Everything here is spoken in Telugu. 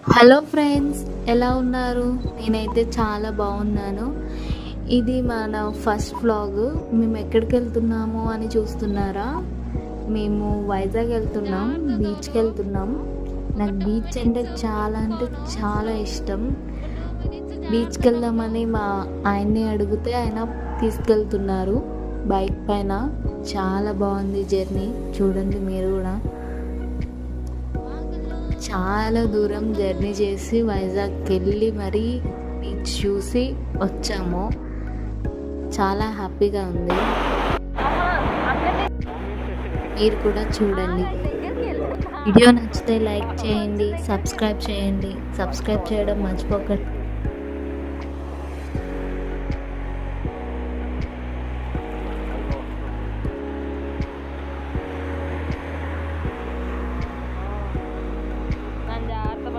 హలో ఫ్రెండ్స్, ఎలా ఉన్నారు? నేనైతే చాలా బాగున్నాను. ఇది మన ఫస్ట్ వ్లాగ్. మేము ఎక్కడికి వెళ్తున్నాము అని చూస్తున్నారా? మేము వైజాగ్ వెళ్తున్నాం, బీచ్కి వెళ్తున్నాం. నాకు బీచ్ అంటే చాలా ఇష్టం. బీచ్కి వెళ్దామని మా ఆయన్ని అడిగితే ఆయన తీసుకెళ్తున్నారు బైక్ పైన. చాలా బాగుంది జర్నీ, చూడండి మీరు కూడా. చాలా దూరం జర్నీ చేసి వైజాగ్కి వెళ్ళి మరీ బీచ్ చూసి వచ్చాము. చాలా హ్యాపీగా ఉంది. మీరు కూడా చూడండి. వీడియో నచ్చితే లైక్ చేయండి, సబ్స్క్రైబ్ చేయడం మర్చిపోకండి.